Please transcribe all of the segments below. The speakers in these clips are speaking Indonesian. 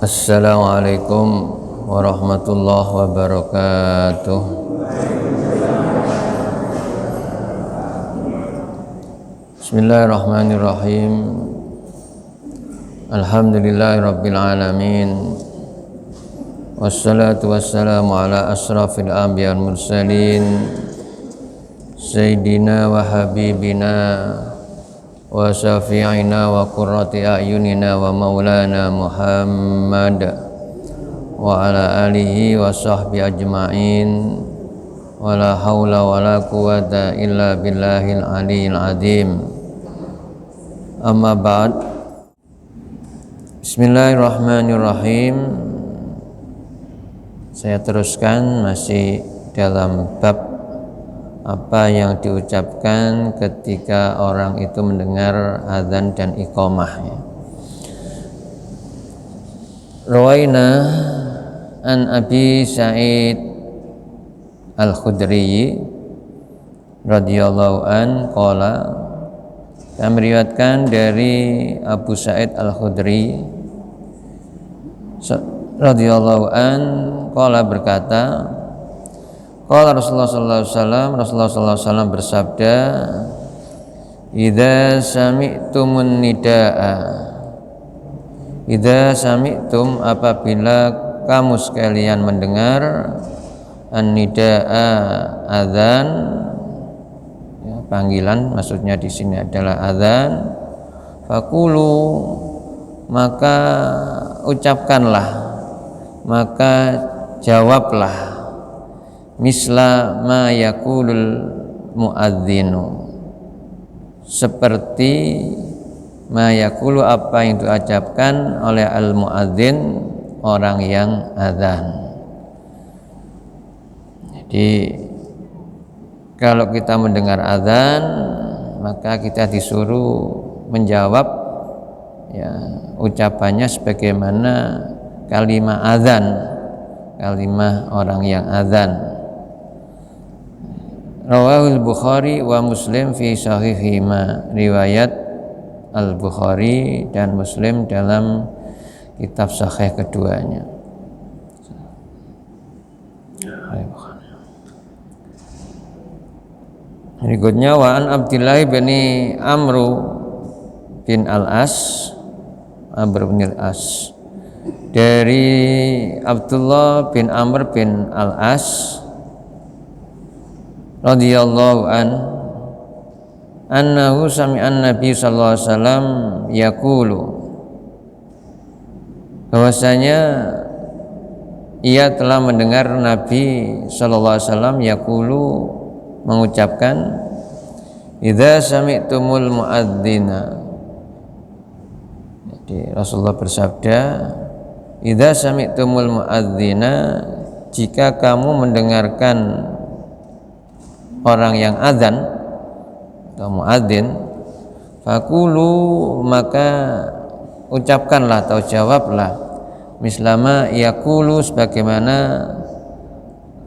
Assalamualaikum warahmatullahi wabarakatuh. Bismillahirrahmanirrahim. Alhamdulillahirabbil alamin. Wassalatu wassalamu ala asrafil anbiya'i wal mursalin sayyidina wa habibina wa syafi'ina wa qurrati a'yunina wa maulana Muhammad wa ala alihi wa sahbihi ajma'in wa la hawla wa la quwwata illa billahil aliyyil azim. Amma ba'd. Bismillahirrahmanirrahim. Saya teruskan masih dalam bab apa yang diucapkan ketika orang itu mendengar azan dan iqamah. Rawaina an Abi Sa'id Al-Khudri radhiyallahu an qala, kami meriwayatkan dari Abu Sa'id Al-Khudri radhiyallahu an qala berkata, qala Rasulullah sallallahu alaihi wasallam bersabda, idza sami'tumun nidaa, idza sami'tum, apabila kamu sekalian mendengar an-nidaa, azan, ya, panggilan, maksudnya di sini adalah azan, faqulu, maka ucapkanlah, maka jawablah, misla ma yaqulul muadzinu, seperti ma yaqulu, apa yang diucapkan oleh al muadzin, orang yang azan. Jadi kalau kita mendengar azan, maka kita disuruh menjawab, ya, ucapannya sebagaimana kalimat azan, kalimat orang yang azan. Rawahul Bukhari wa Muslim fi sahihihima, riwayat Al-Bukhari dan Muslim dalam kitab sahih keduanya. Berikutnya wa an Abdullah bin Amr bin Al-As, Amr bin Al-As, dari Abdullah bin Amr bin Al-As radhiyallahu an, annahu sami'an Nabi sallallahu alaihi wasallam yaqulu, bahwasanya ia telah mendengar Nabi sallallahu alaihi wasallam yaqulu, mengucapkan, idza sami'tumul muadzina. Jadi Rasulullah bersabda, idza sami'tumul muadzina, jika kamu mendengarkan orang yang azan atau muadzin, faqulu, maka ucapkanlah atau jawablah, mislama yaqulu, sebagaimana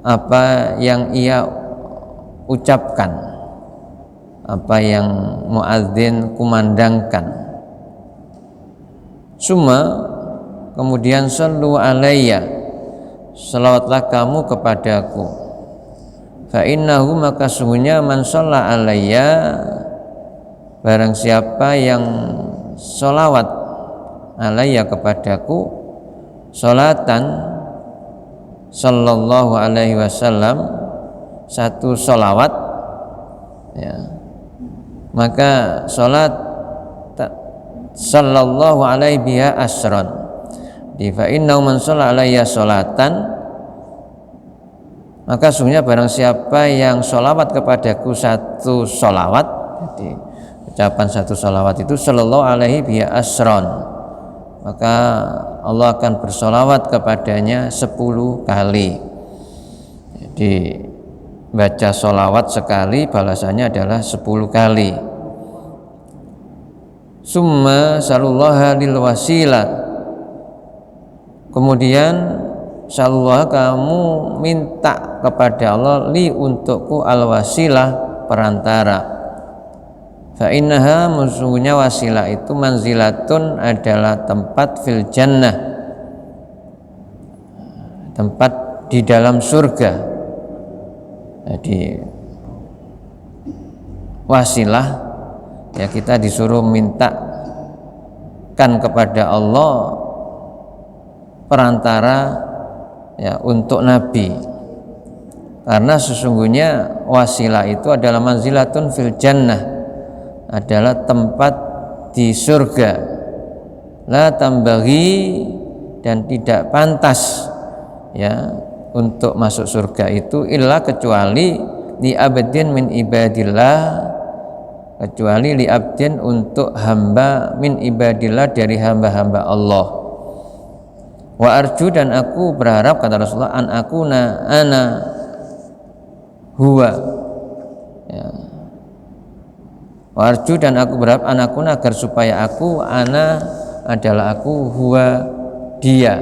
apa yang ia ucapkan, apa yang muadzin kumandangkan. Summa, kemudian sallu alayya, selawatlah kamu kepadaku. Fa innahu, maka sungguhnya man shalla alayya, barang siapa yang sholawat alayya kepadaku, sholatan, sallallahu alaihi wasallam, satu sholawat, ya, maka sholat sallallahu alaihi biha asron, di fa innahu man shalla alayya sholatan, maka sungguhnya barang siapa yang sholawat kepadaku satu sholawat, jadi ucapan satu sholawat itu sallallahu alaihi biha asron, maka Allah akan bersolawat kepadanya 10 kali. Jadi baca sholawat sekali balasannya adalah 10 kali. Summa salullaha lil wasilah, kemudian sallallahu, kamu minta kepada Allah, li, untukku, al wasilah, perantara. Fa innaha, sesungguhnya wasilah itu manzilatun, adalah tempat fil jannah, tempat di dalam surga. Jadi wasilah ya, kita disuruh mintakan kepada Allah perantara ya untuk Nabi, karena sesungguhnya wasilah itu adalah manzilatun fil jannah, adalah tempat di surga, la tambaghi, dan tidak pantas ya untuk masuk surga itu illa kecuali li abdin min ibadillah, kecuali li abdin untuk hamba min ibadillah, dari hamba-hamba Allah. Wa arju, dan aku berharap, kata Rasulullah, an akuna ana huwa ya. Wa arju, dan aku berharap an akuna, agar supaya aku, ana adalah aku, huwa dia.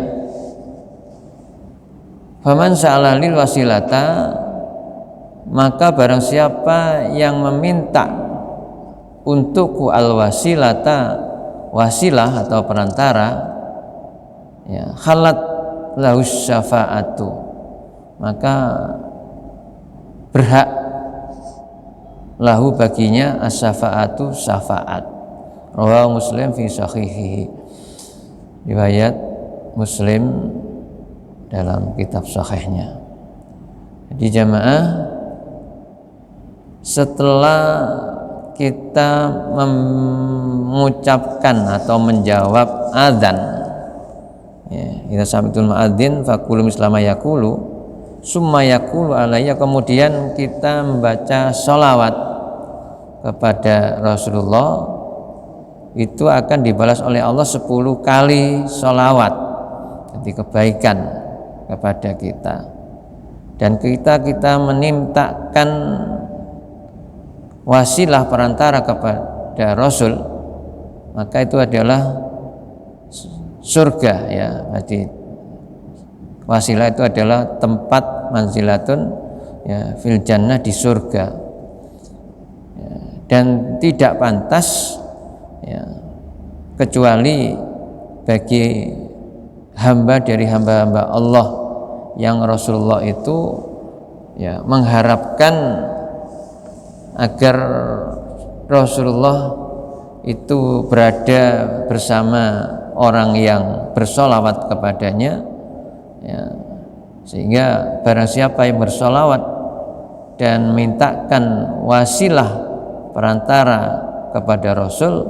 Faman sa'ala lil wasilata, maka barang siapa yang meminta untukku al wasilata, wasilah atau perantara, ya, halat lahus syafa'atu, maka berhak lahu baginya as-syafa'atu, syafaat. Rawahu Muslim fi sahihihi, riwayat Muslim dalam kitab sahihnya. Jadi jamaah, setelah kita mengucapkan atau menjawab adzan, ya, kita sami'tul muadzin faqulu mislama yaqulu summa yaqulu alayya, kemudian kita membaca sholawat kepada Rasulullah, itu akan dibalas oleh Allah 10 kali sholawat, jadi kebaikan kepada kita. Dan kita memintakan wasilah perantara kepada Rasul, maka itu adalah surga ya. Jadi wasilah itu adalah tempat manzilatun ya fil jannah, di surga ya. Dan tidak pantas ya kecuali bagi hamba dari hamba-hamba Allah yang Rasulullah itu ya mengharapkan agar Rasulullah itu berada bersama orang yang bersolawat kepadanya ya, sehingga barang siapa yang bersolawat dan mintakan wasilah perantara kepada Rasul,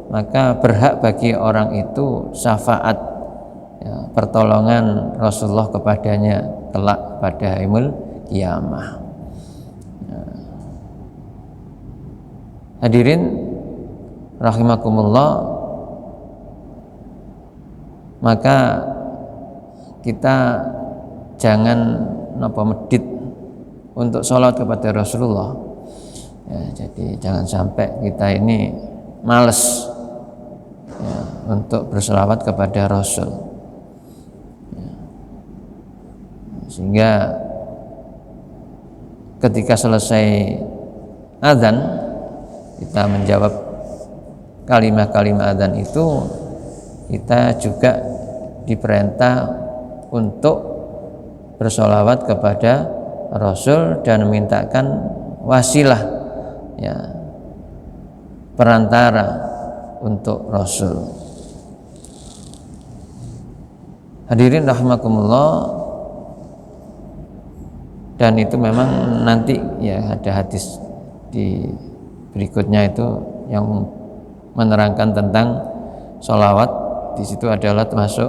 maka berhak bagi orang itu syafaat ya, pertolongan Rasulullah kepadanya kelak pada yaumul kiamah. Hadirin rahimakumullah, maka kita jangan medit untuk sholat kepada Rasulullah ya. Jadi jangan sampai kita ini males ya, untuk berselawat kepada Rasul ya. Sehingga ketika selesai azan, kita menjawab kalimat-kalimat adzan itu, kita juga diperintah untuk bersolawat kepada Rasul dan memintakan wasilah ya, perantara untuk Rasul. Hadirin rahimakumullah, dan itu memang nanti ya ada hadis di berikutnya itu yang menerangkan tentang sholawat. Di situ adalah termasuk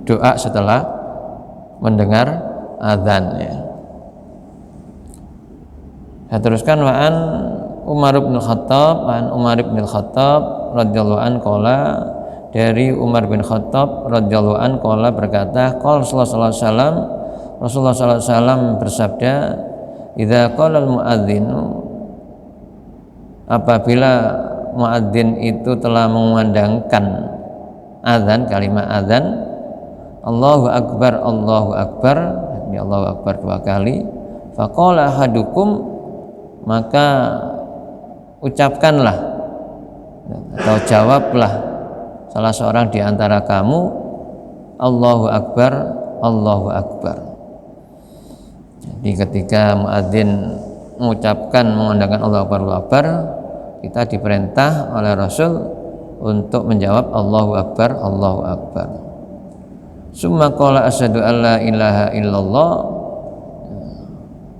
doa setelah mendengar adzan ya. Saya teruskan, wa an Umar bin Khattab, radhiyallahu anhu qala, dari Umar bin Khattab radhiyallahu anhu qala berkata, qala sallallahu alaihi wasallam, Rasulullah sallallahu alaihi wasallam bersabda, idza qala al-muadzinu, apabila muadzin itu telah mengumandangkan azan, kalimat azan, Allahu Akbar, Allahu Akbar, ini Allahu Akbar 2 kali, faqala ahadukum, maka ucapkanlah atau jawablah salah seorang di antara kamu, Allahu Akbar Allahu Akbar. Jadi ketika muadzin mengucapkan mengandangkan Allahu Akbar, kita diperintah oleh Rasul untuk menjawab Allahu Akbar, Allahu Akbar. Summa qala asyhadu alla ilaha illallah.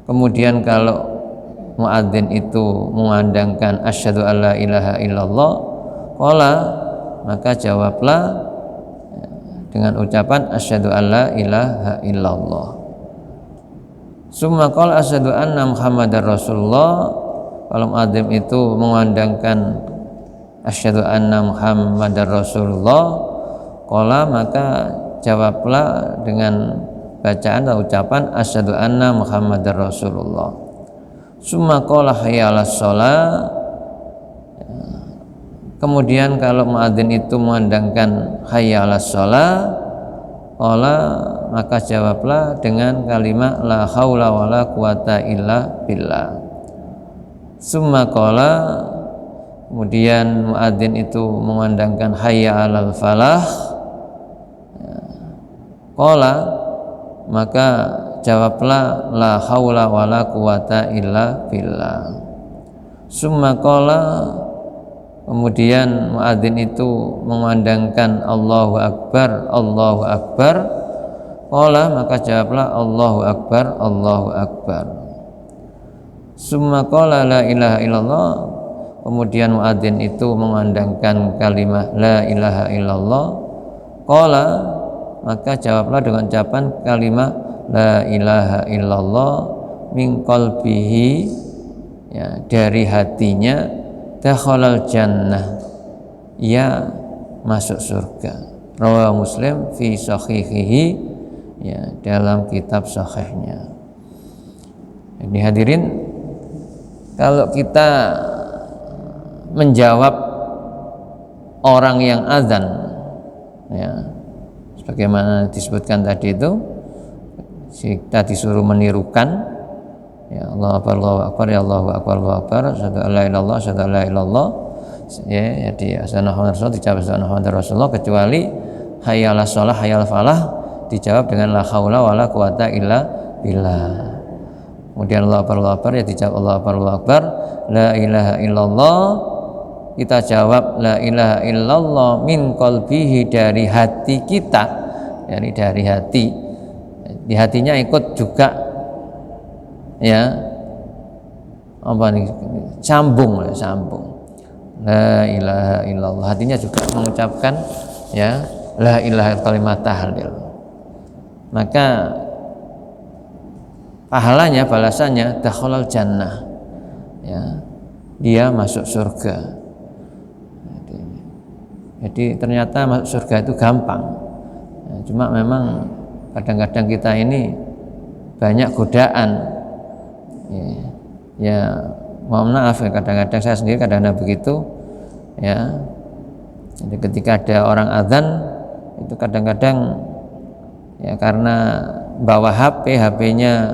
Kemudian kalau muadzin itu mengandangkan asyhadu alla ilaha illallah, qala, maka jawablah dengan ucapan asyhadu alla ilaha illallah. Summa qala asyhadu anna Muhammadar Rasulullah. Kalau muadzin itu mengandangkan asyhadu anna Muhammadar Rasulullah, qala, maka jawablah dengan bacaan atau ucapan asyhadu anna Muhammadar Rasulullah. Summa qala hayya 'alas shalah. Kemudian kalau muadzin itu mengandangkan hayya 'alas shalah, qala, maka jawablah dengan kalimat la haula wala quwata illa billah. Summa qala, kemudian muadzin itu mengandangkan hayya 'alal falah, qala, maka jawablah la haula wala quwata illa billah. Summa qala, kemudian muadzin itu mengandangkan Allahu Akbar, Allahu Akbar, qala, maka jawablah Allahu Akbar, Allahu Akbar. Summa qala la ilaha illallah. Kemudian muadzin itu mengandangkan kalimat la ilaha illallah, qala, maka jawablah dengan ucapan kalimat la ilaha illallah min qalbihi, ya, dari hatinya, dakhalal jannah, ia masuk surga. Rawahu Muslim fi sahihihi, ya, dalam kitab sahihnya. Jadi hadirin, kalau kita menjawab orang yang azan, ya, sebagaimana disebutkan tadi itu, kita disuruh menirukan, ya, Allahu Akbar, Allahu Akbar, ya Allahu Akbar, Allahu Akbar, asyhadu an la ilaha illallah, asyhadu an la ilaha illallah, ya, jadi asyhadu anna Muhammadar Rasulullah, dijawab asyhadu anna Muhammadar Rasulullah, kecuali hayya 'alas shalah, hayya 'alal falah, dijawab dengan la haula wala quwata illa billah. Kemudian Allahu Akbar, Allahu Akbar, ya, dijawab Allahu Akbar, Allahu Akbar, la ilaha illallah, kita jawab la ilaha illallah min qalbihi, dari hati kita, yani dari hati, di hatinya ikut juga, ya, apa nih, sambung la ilaha illallah, hatinya juga mengucapkan, ya, la ilaha, kalimat tahlil, maka pahalanya, balasannya dakhalal jannah, ya, dia masuk surga. Jadi ternyata masuk surga itu gampang, ya, cuma memang kadang-kadang kita ini banyak godaan, ya, mohon maaf, ya, kadang-kadang saya sendiri kadang-kadang begitu, ya. Jadi ketika ada orang azan itu kadang-kadang, ya, karena bawa HP-nya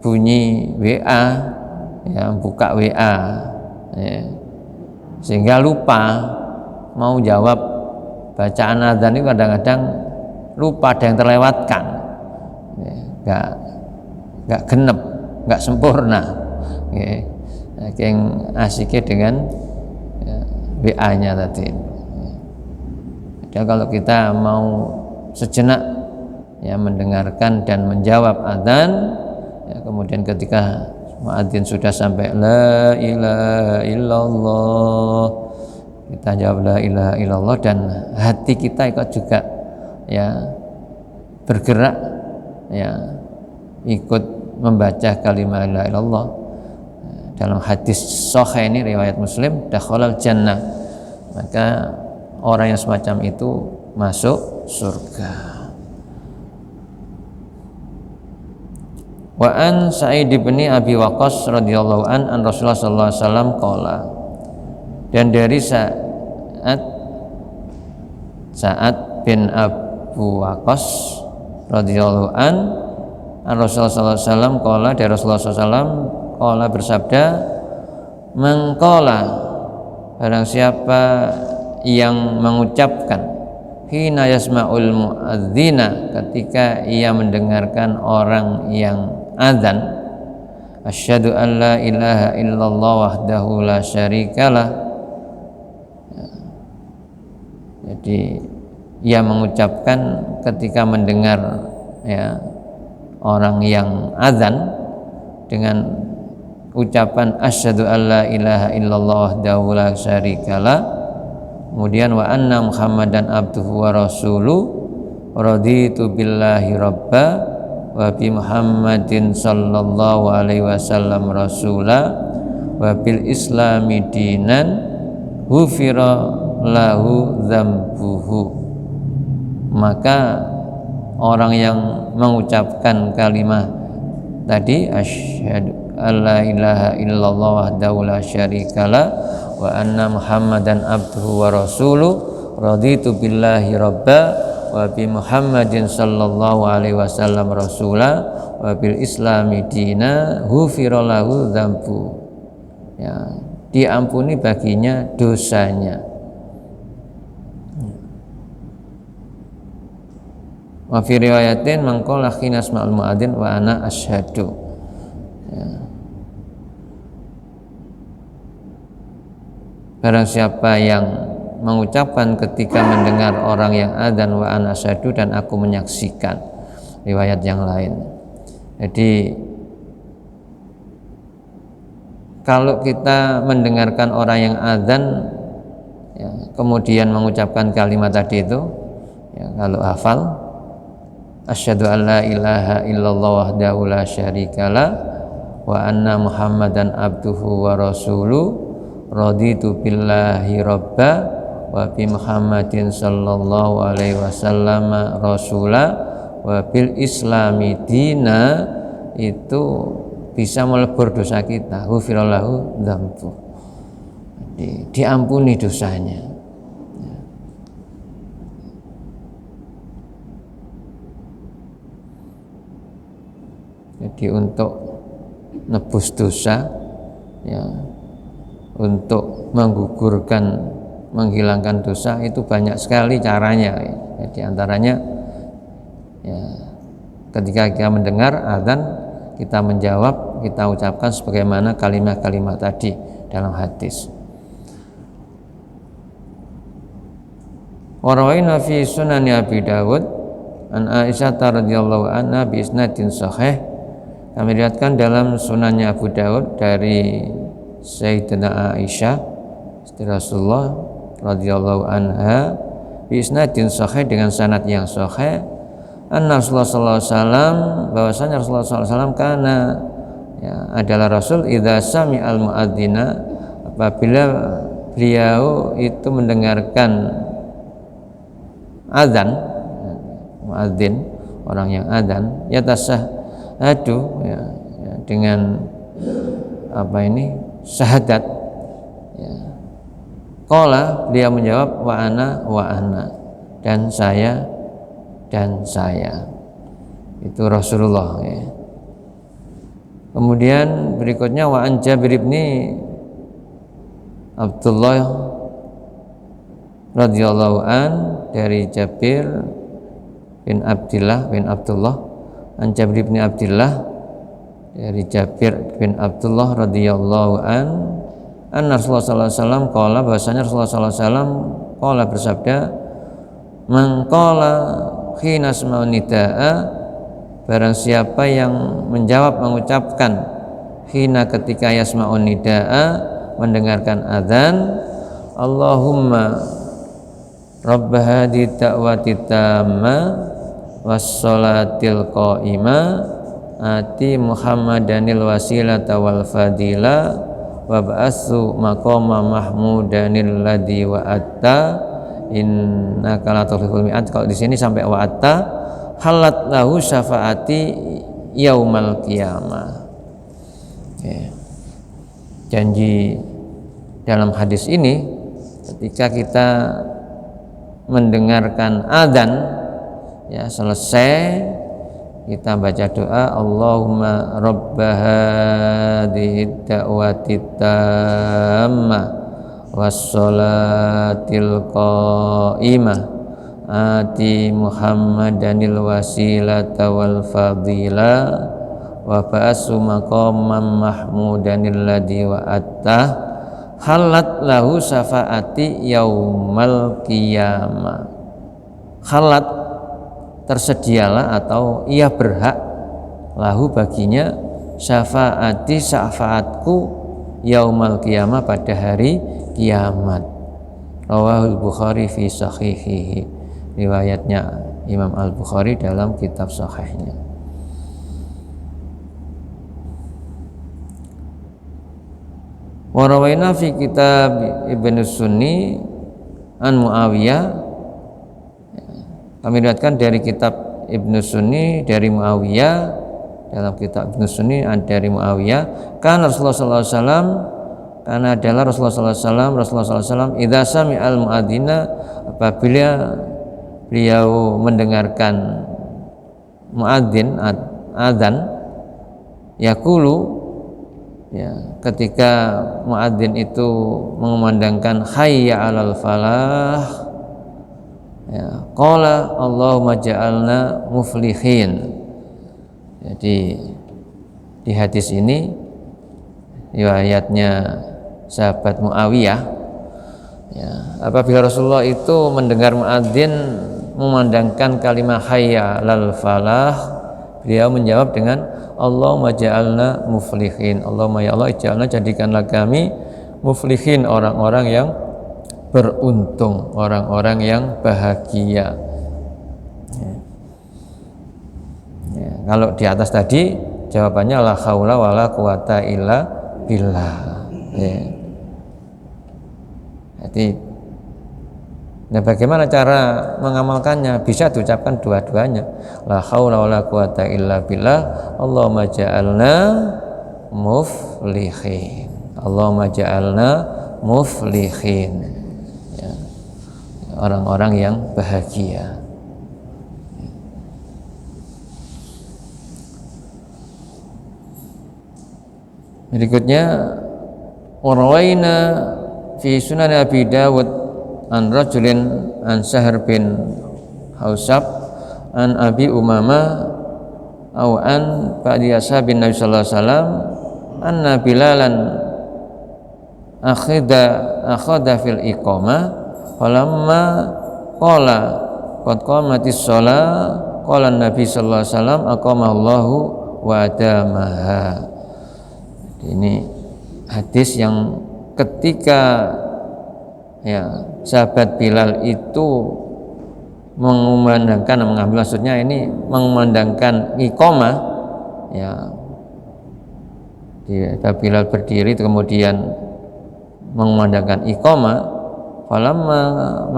bunyi WA, ya, buka WA, ya, sehingga lupa mau jawab bacaan azan itu, kadang-kadang lupa, ada yang terlewatkan, ya, nggak genep, nggak sempurna, ya, yang asiknya dengan, ya, WA-nya tadi. Jadi kalau kita mau sejenak, ya, mendengarkan dan menjawab azan, ya, kemudian ketika muadzin sudah sampai la ilaha illallah, kita jawab la ilaha illallah, dan hati kita ikut juga, ya, bergerak, ya, ikut membaca kalimat la ilaha illallah. Dalam hadis sahih ini riwayat Muslim, dakhalal jannah, maka orang yang semacam itu masuk surga. Wa an Sa'id bin Abi Waqqas radhiyallahu an Rasulullah sallallahu alaihi wasallam qala, dan dari Sa'ad bin Abu Waqqas radhiyallahu an Rasulullah sallallahu alaihi wasallam qala, dari Rasulullah sallallahu alaihi wasallam qala, bersabda, mengqala, barang siapa yang mengucapkan hina yasma'ul muadzina, ketika ia mendengarkan orang yang azan, asyhadu an la ilaha illallah wahdahu la syarikalah. Jadi ia mengucapkan ketika mendengar ya orang yang azan dengan ucapan asyhadu an la ilaha illallah wahdahu la syarikalah, kemudian wa anna muhammadan abduhu wa rasuluh, raditu billahi rabba wa bi muhammadin sallallahu alaihi wasallam rasula wa bil islami dinan ghufira lahu dzambuhu. Maka orang yang mengucapkan kalimat tadi asyhadu alla ilaha illallah wahdahu la syarikalah wa anna muhammadan abduhu wa rasuluh, raditu billahi rabba wa bi muhammadin sallallahu alaihi wasallam rasula wa bil islami dina ghufira lahu dzambu. Ya, diampuni baginya dosanya. Wa fi riwayatin man qala khina asma'ul muadzin wa ana asyhadu. Ya. Barang siapa yang mengucapkan ketika mendengar orang yang adzan wa ana asyhadu, dan aku menyaksikan. Riwayat yang lain. Jadi kalau kita mendengarkan orang yang adzan ya, kemudian mengucapkan kalimat tadi itu ya, kalau hafal asyhadu an la ilaha illallah wahdahu la syarikalah wa anna muhammadan abduhu wa rasuluh, raditu billahi rabba wa bi muhammadin sallallahu alaihi wasallam rasula wa bil islami dina, itu bisa melebur dosa kita. Ghufirallahu dzambu, diampuni dosanya. Jadi untuk nebus dosa ya, untuk menggugurkan, menghilangkan dosa itu banyak sekali caranya ya. Jadi antaranya ya, ketika kita mendengar adzan, kita menjawab, kita ucapkan sebagaimana kalimat-kalimat tadi dalam hadis. Wa rawaina fi sunan Abi Dawud an Aisyah radhiyallahu anha bi isnadin sahih. Kami lihatkan dalam sunannya Abu Dawud dari Sayyidatina Aisyah istri Rasulullah radhiyallahu anha bi isnadin sahih, dengan sanad yang sahih, anna Rasulullah sallallahu alaihi wasallam, bahwasanya Rasulullah sallallahu alaihi wasallam karena ya, adalah Rasul idza sami'al muadzina, apabila beliau itu mendengarkan azan, muadzin orang yang azan, ya tasahhadu ya, ya, dengan apa ini syahadat ya. Qala, beliau menjawab wa ana dan saya, itu Rasulullah ya. Kemudian berikutnya wa an Jabir bin Abdullah radhiyallahu an, dari Jabir bin Abdullah an Jabir bin Abdullah, dari Jabir bin Abdullah radhiyallahu an, anna Rasulullah sallallahu alaihi wasallam qala, bahwasanya Rasulullah sallallahu alaihi wasallam qala bersabda, man qala khina asma'un nidaa, barang siapa yang menjawab, mengucapkan khina ketika yasma'un nidaa, mendengarkan adzan, Allahumma rabb hadhihi da'wati tamma wassalatil qa'imah ati muhammadanil wasilata wal fadila wa ba'atsu maqama mahmudanil ladzi wa'atta innaka la tukhliful mi'ad. Kalau di sini sampai wa'atta halat lahu syafaati yaumal qiyamah ya. Janji dalam hadis ini, ketika kita mendengarkan adzan ya, selesai kita baca doa, Allahumma rabba hadhihi da'wati tammah wassalatil qa'imah ati Muhammadanil wasilata wal fadila wa ba'asu maqamam mahmudanil ladzi wa'atta halat lahu syafaati yaumal qiyamah. Halat tersedialah atau ia berhak lahu baginya syafaati syafaatku yaumal qiyamah pada hari kiamat. Rawahul Bukhari fi sahihihi, riwayatnya Imam Al-Bukhari dalam kitab sahihnya. Wa rawaina fi kitab Ibnu Sunni an Muawiyah, kami riwayatkan dari kitab Ibnu Sunni dari Muawiyah, dalam kitab Ibnu Sunni dari Muawiyah, kan Rasulullah sallallahu alaihi wasallam, karena adalah Rasulullah sallallahu alaihi wasallam idza sami'al muadzina, apabila beliau mendengarkan muadzin adzan, yaqulu, ya, ketika muadzin itu mengumandangkan hayya 'alal falah, ya, qala Allahumma ja'alna muflihin. Jadi di hadis ini riwayatnya sahabat Muawiyah, ya, apabila Rasulullah itu mendengar muadzin memandangkan kalimat hayya 'alal falah, beliau menjawab dengan Allahumma ja'alna muflihin. Allahumma, ya Allah, ja'alna, jadikanlah kami muflihin, orang-orang yang beruntung, orang-orang yang bahagia. Ya, kalau di atas tadi jawabannya la haula wala quwata illa billah. Ya. Jadi, nah, bagaimana cara mengamalkannya? Bisa diucapkan dua-duanya. La haula wala quwata illa billah. Allahumma ja'alna muflihin. Allahumma ja'alna muflihin. Ya. Orang-orang yang bahagia. Berikutnya, warwaina fi sunan Abi Dawud an rajulin an Sahr bin Hausab an Abi Umamah au an ba'di ashabin Nabi sallallahu alaihi wasallam anna Bilalan akhadha fil iqamah falamma qala qad qamatis shalah qala Nabi sallallahu alaihi wasallam aqamallahu wa adamaha. Ini hadis yang ketika, ya, sahabat Bilal itu mengumandangkan, mengambil, maksudnya ini mengumandangkan iqamah, ya, Bilal berdiri kemudian mengumandangkan iqamah, falamma,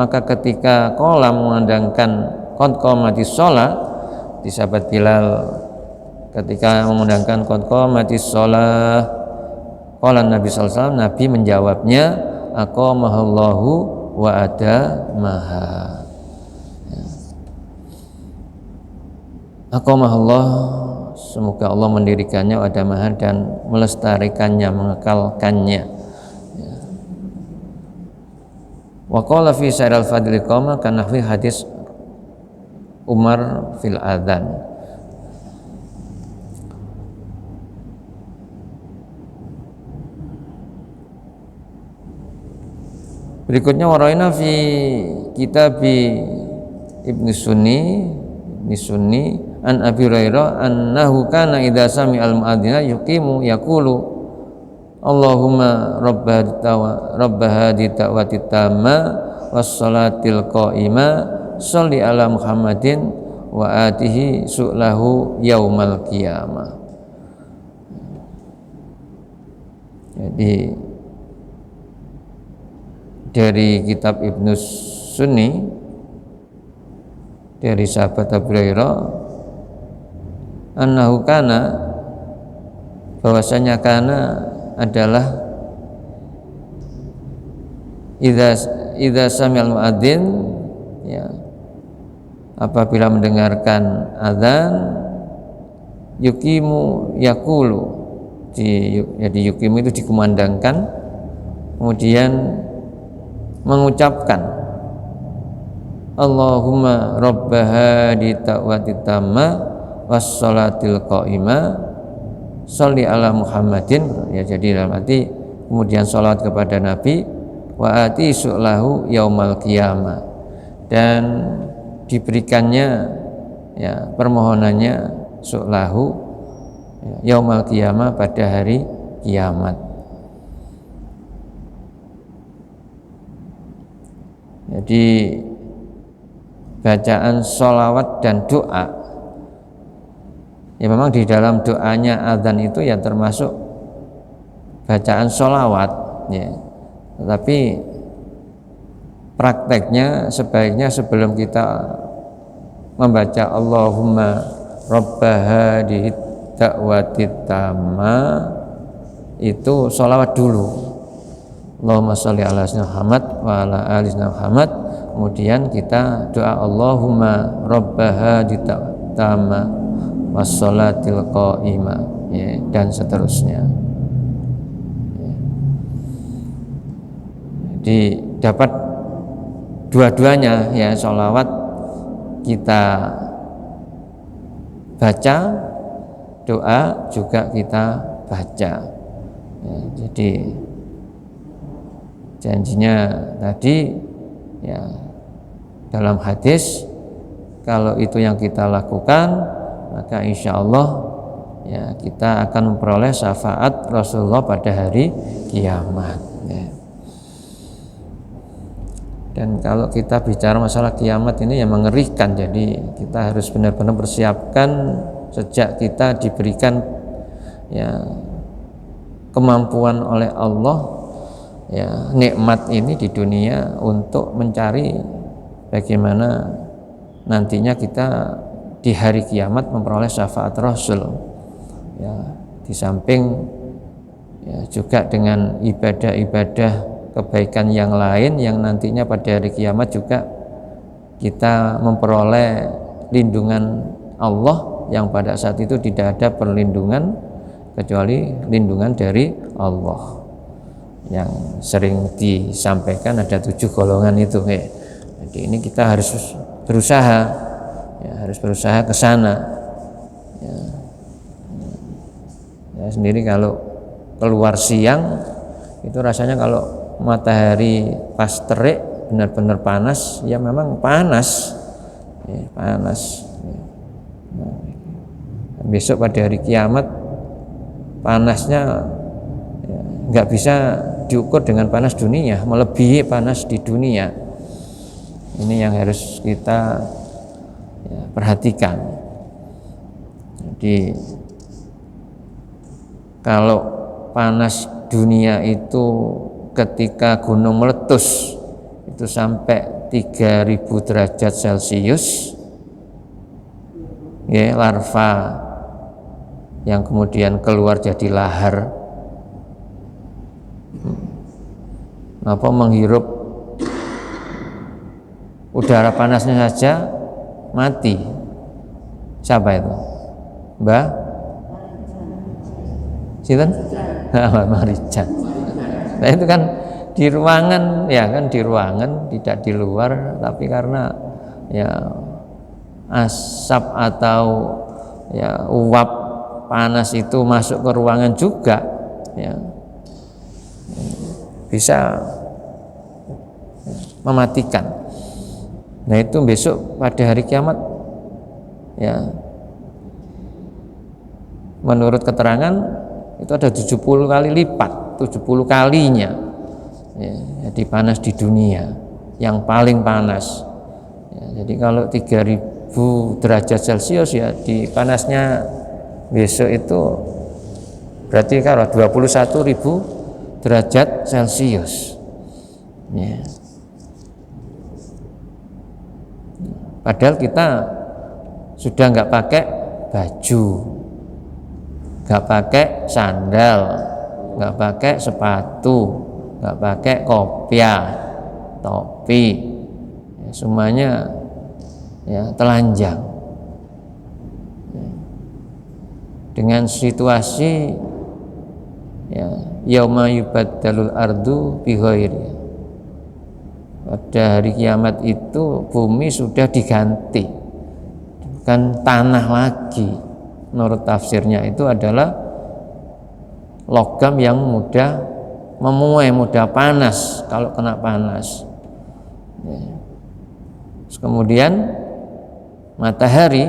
maka ketika qala mengumandangkan qad qamatis shalah, di sahabat Bilal ketika mengundangkan qad qamatis shalah, qala Nabi sallallahu alaihi wasallam, Nabi menjawabnya aqamahallahu wa adamaha. Aqamahallah, semoga Allah mendirikannya, wa adamaha, dan melestarikannya, mengekalkannya. Wa qala fi syair al-fadil iqamah kana fi hadis Umar fil adzan. Berikutnya, waraina fi kitab Ibnu Sunni an Abi Hurairah annahu kana idza sami'al mu'adzina yuqimu yaqulu Allahumma rabb hadhihi da'wati tamma was salatil qa'imah shalli ala Muhammadin wa atihi su'lahu yaumal qiyamah. Jadi dari kitab Ibnu Sunni dari sahabat Abu Hurairah annahu kana, bahwasanya kana adalah idza sami'al muadzin, ya, apabila mendengarkan azan, yuqimu yaqulu, jadi yuqimu itu dikumandangkan, kemudian mengucapkan Allahumma rabbaha di ta'wati tamma wassalatil qa'imah sholli ala Muhammadin, ya jadi dalam arti kemudian sholat kepada Nabi, wa ati su'lahu yaumal qiyamah, dan diberikannya ya permohonannya su'lahu ya, yaumal qiyamah pada hari kiamat. Jadi bacaan sholawat dan doa ya memang di dalam doanya adzan itu ya termasuk bacaan sholawat ya, tetapi prakteknya sebaiknya sebelum kita membaca Allahumma rabba hadhihi da'wati tamma itu sholawat dulu, Allahumma sholli ala sayyidina Muhammad wa ala ali sayyidina Muhammad, kemudian kita doa Allahumma rabba hadhihi tamma wassalatil qa'imah ya, dan seterusnya ya. Jadi dapat dua-duanya ya, sholawat kita baca, doa juga kita baca ya, jadi janjinya tadi ya dalam hadis kalau itu yang kita lakukan maka insya Allah ya kita akan memperoleh syafaat Rasulullah pada hari kiamat ya. Dan kalau kita bicara masalah kiamat ini yang mengerikan, jadi kita harus benar-benar persiapkan sejak kita diberikan ya kemampuan oleh Allah ya nikmat ini di dunia untuk mencari bagaimana nantinya kita di hari kiamat memperoleh syafaat Rasul ya, di samping ya juga dengan ibadah-ibadah kebaikan yang lain yang nantinya pada hari kiamat juga kita memperoleh lindungan Allah yang pada saat itu tidak ada perlindungan kecuali lindungan dari Allah yang sering disampaikan ada 7 golongan itu ya. Jadi ini kita harus berusaha ya, harus berusaha ke sana ya. Ya sendiri kalau keluar siang itu rasanya kalau matahari pas terik benar-benar panas ya, memang panas ya, panas ya. Nah, besok pada hari kiamat panasnya ya, nggak bisa diukur dengan panas dunia, melebihi panas di dunia. Ini yang harus kita ya, perhatikan. Jadi kalau panas dunia itu ketika gunung meletus itu sampai 3000 derajat Celcius ya, larva yang kemudian keluar jadi lahar apa menghirup udara panasnya saja mati. Siapa itu? Mbah Sinten? Marijan. Nah itu kan di ruangan ya kan, di ruangan tidak di luar, tapi karena ya asap atau ya uap panas itu masuk ke ruangan juga ya bisa mematikan. Nah itu besok pada hari kiamat ya menurut keterangan itu ada 70 kali lipat, 70 kalinya ya, jadi panas di dunia yang paling panas ya, jadi kalau 3000 derajat Celcius ya di panasnya besok itu berarti kalau 21.000 derajat Celcius ya. Padahal kita sudah nggak pakai baju, nggak pakai sandal, nggak pakai sepatu, nggak pakai kopiah, topi, ya, semuanya ya telanjang. Dengan situasi ya yauma yubaddalul ardu bi ghairi pada hari kiamat itu bumi sudah diganti, bukan tanah lagi. Menurut tafsirnya itu adalah logam yang mudah memuai, mudah panas kalau kena panas. Kemudian matahari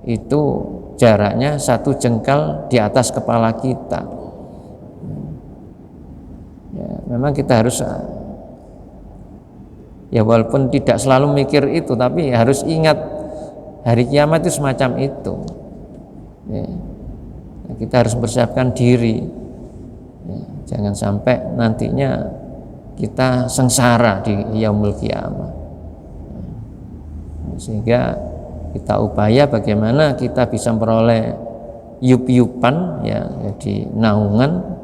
itu jaraknya 1 jengkal di atas kepala kita. Ya, memang kita harus, ya walaupun tidak selalu mikir itu, tapi harus ingat hari kiamat itu semacam itu. Ya, kita harus mempersiapkan diri. Ya, jangan sampai nantinya kita sengsara di yaumul kiamah. Sehingga kita upaya bagaimana kita bisa memperoleh yup-yupan, ya, jadi naungan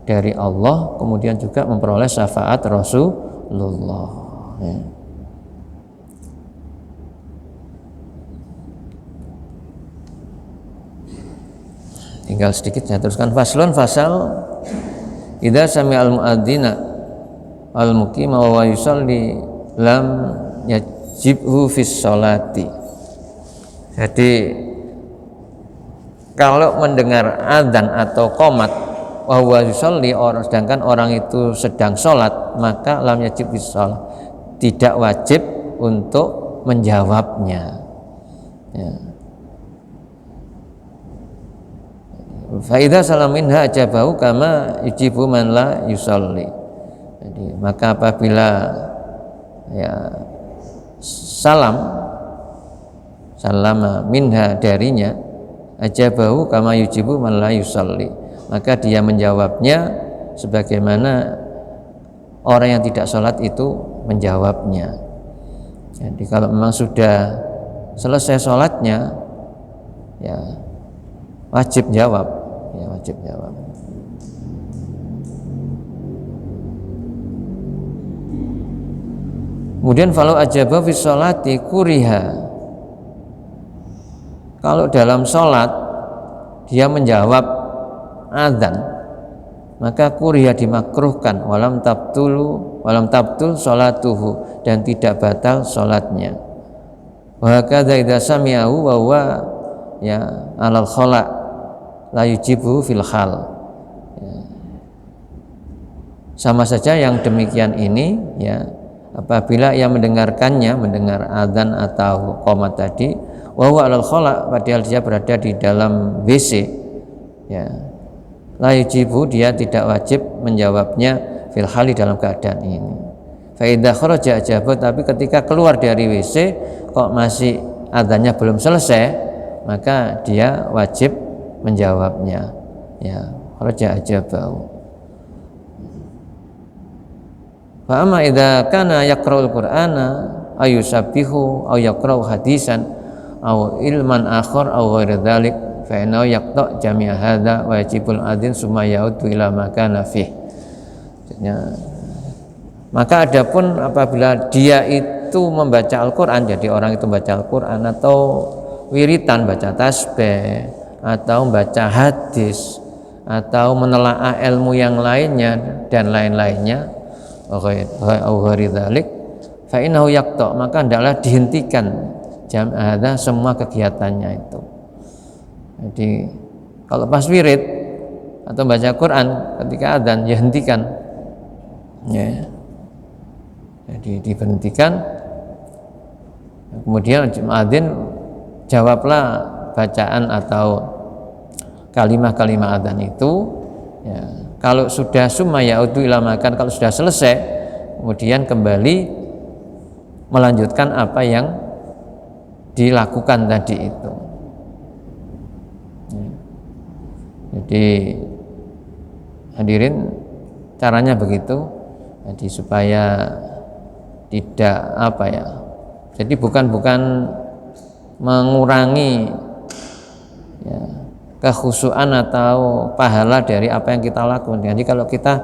dari Allah, kemudian juga memperoleh syafaat Rasulullah. Ya. Tinggal sedikit saya teruskan. Faslun, fasal idza sami'al muadzina al muqima wa yusalli lam yajibhu fis sholati. Jadi kalau mendengar adzan atau qomat wa huwa yusalli, sedangkan orang itu sedang sholat, maka lam yajib fis sholat, tidak wajib untuk menjawabnya. Ya. Fa idza salaminha ajabahu kama yujibu man la yusalli. Jadi maka apabila ya salama minha darinya, ajabahu kama yujibu man la yusalli, maka dia menjawabnya sebagaimana orang yang tidak sholat itu menjawabnya. Jadi kalau memang sudah selesai sholatnya, ya wajib jawab. Ya, wajib jawab. Kemudian falau ajaba fi sholati kuriha. Kalau dalam sholat dia menjawab adzan, maka kuriha dimakruhkan, walam tabtul sholatuhu, dan tidak batal sholatnya. Wa hakadza idza sami'ahu wa huwa ya alal khala la yujibu fil hal. Ya. Sama saja yang demikian ini, ya, apabila ia mendengarkannya, mendengar adzan atau qomat tadi, wa huwa alal khala, padahal dia berada di dalam WC, ya, la yujibu, dia tidak wajib menjawabnya fil hali, dalam keadaan ini. Fa idza kharaja ajaba, tapi ketika keluar dari WC kok masih adzannya belum selesai, maka dia wajib menjawabnya. Ya, kharaja ajabahu. Fa amma idza kana yaqra'ul qur'ana aw yusabbihu aw yaqra'u hadisan aw ilman akhar aw ghairi dzalik fa innahu yaqta' jami' hadza wa yajibul adzin summa ya'udu ila ma kana fih. Maka adapun apabila dia itu membaca Al-Qur'an, jadi orang itu membaca Al-Qur'an atau wiritan, baca tasbih atau membaca hadis atau menelaah ilmu yang lainnya dan lain-lainnya, fa innahu yaqta, maka hendaklah dihentikan ada semua kegiatannya itu. Jadi kalau pas wirid atau baca Quran ketika adzan, ya hentikan, ya. Jadi diberhentikan, kemudian muadzin jawablah bacaan atau kalimah-kalimah adzan itu, ya. Kalau sudah summa ya'udu ila makan, kalau sudah selesai kemudian kembali melanjutkan apa yang dilakukan tadi itu. Jadi hadirin, caranya begitu. Jadi supaya tidak jadi bukan mengurangi, ya, kekhusyuan atau pahala dari apa yang kita lakukan. Jadi kalau kita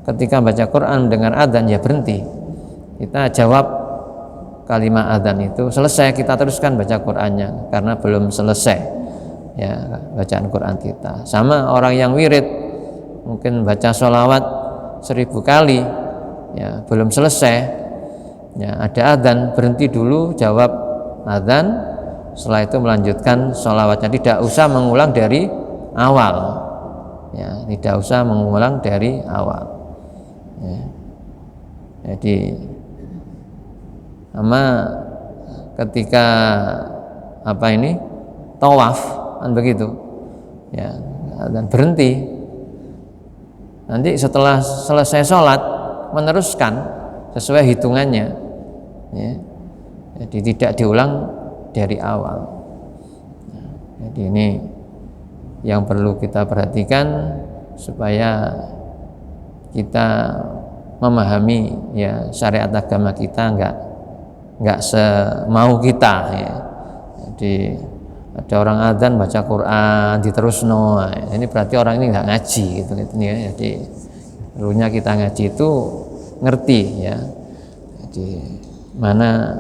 ketika baca Quran dengan adzan, ya berhenti, kita jawab kalimat adzan itu, selesai kita teruskan baca Qurannya, karena belum selesai, ya, bacaan Quran kita. Sama orang yang wirid mungkin baca sholawat 1000 kali, ya belum selesai, ya ada adzan, berhenti dulu, jawab adzan, setelah itu melanjutkan sholawatnya, tidak usah mengulang dari awal, ya tidak usah mengulang dari awal, ya. Jadi sama ketika tawaf kan begitu, ya, dan berhenti, nanti setelah selesai sholat meneruskan sesuai hitungannya, ya. Jadi tidak diulang dari awal. Jadi ini yang perlu kita perhatikan supaya kita memahami ya syariat agama kita enggak semau kita, ya. Jadi ada orang adzan baca Quran diterusno, ini berarti orang ini enggak ngaji gitu ya. Jadi perlunya kita ngaji itu ngerti, ya. Jadi mana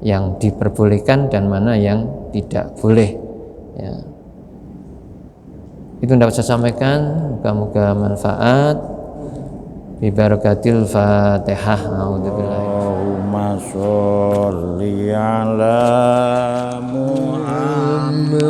yang diperbolehkan dan mana yang tidak boleh, ya. Itu dapat saya sampaikan, moga-moga manfaat. Bi barakatil Fatihah. Allahumma sholli ala Muhammad.